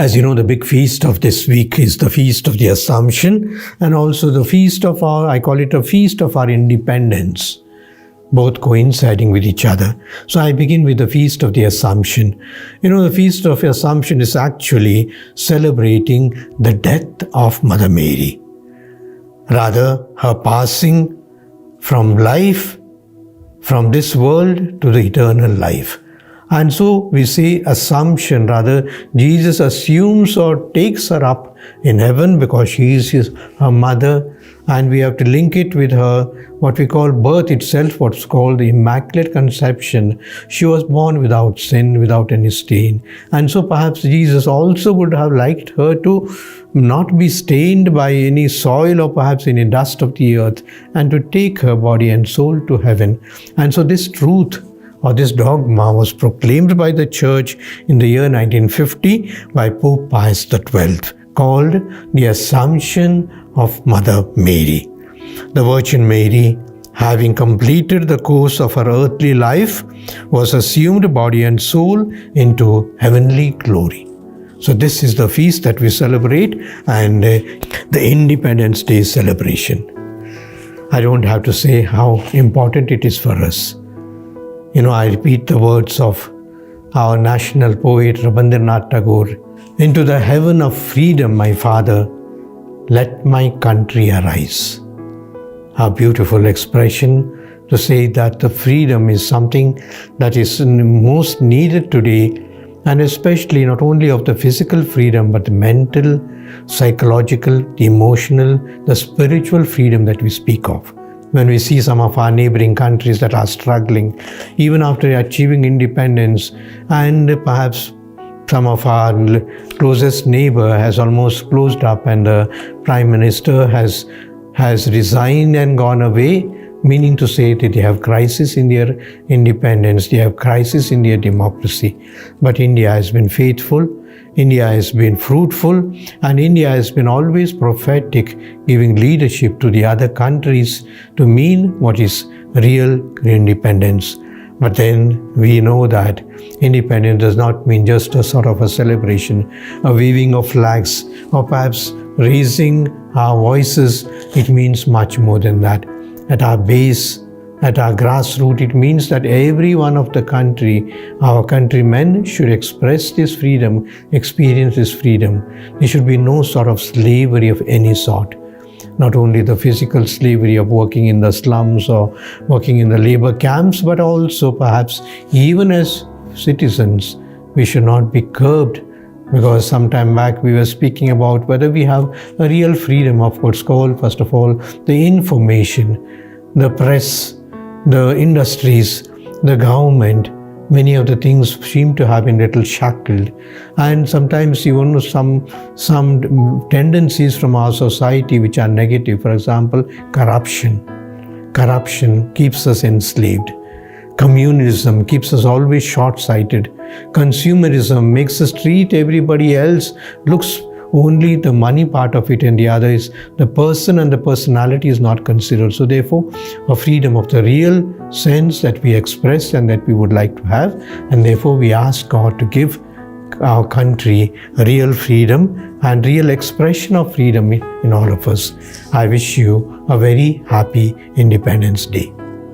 As you know, the big feast of this week is the Feast of the Assumption, and also the feast of I call it a feast of our independence, both coinciding with each other. So I begin with the Feast of the Assumption. The Feast of the Assumption is actually celebrating the death of Mother Mary. Rather, her passing from life, from this world to the eternal life. And so we say assumption, rather Jesus assumes or takes her up in heaven because she is her mother, and we have to link it with her, what we call birth itself, what's called the Immaculate Conception. She was born without sin, without any stain. And so perhaps Jesus also would have liked her to not be stained by any soil or perhaps any dust of the earth, and to take her body and soul to heaven. And so this truth or this dogma was proclaimed by the Church in the year 1950 by Pope Pius XII, called the Assumption of Mother Mary. The Virgin Mary, having completed the course of her earthly life, was assumed body and soul into heavenly glory. So this is the feast that we celebrate, and the Independence Day celebration. I don't have to say how important it is for us. I repeat the words of our national poet Rabindranath Tagore, "Into the heaven of freedom, my Father, let my country arise." A beautiful expression to say that the freedom is something that is most needed today, and especially not only of the physical freedom, but the mental, psychological, the emotional, the spiritual freedom that we speak of. When we see some of our neighboring countries that are struggling, even after achieving independence, and perhaps some of our closest neighbor has almost closed up and the Prime Minister has resigned and gone away, meaning to say that they have crisis in their independence, they have crisis in their democracy. But India has been faithful, India has been fruitful, and India has been always prophetic, giving leadership to the other countries to mean what is real independence. But then we know that independence does not mean just a sort of a celebration, a waving of flags, or perhaps raising our voices. It means much more than that. At our base, at our grassroots, it means that every one of the country, our countrymen, should express this freedom, experience this freedom. There should be no sort of slavery of any sort. Not only the physical slavery of working in the slums or working in the labor camps, but also perhaps even as citizens, we should not be curbed. Because some time back we were speaking about whether we have a real freedom of what's called, first of all, the information, the press, the industries, the government. Many of the things seem to have been little shackled, and sometimes even some tendencies from our society which are negative. For example, corruption. Corruption keeps us enslaved. Communalism keeps us always short-sighted. Consumerism makes us treat everybody else, looks only the money part of it, and the other is the person, and the personality is not considered. So therefore, a freedom of the real sense that we express and that we would like to have, and therefore we ask God to give our country real freedom and real expression of freedom in all of us. I wish you a very happy Independence Day.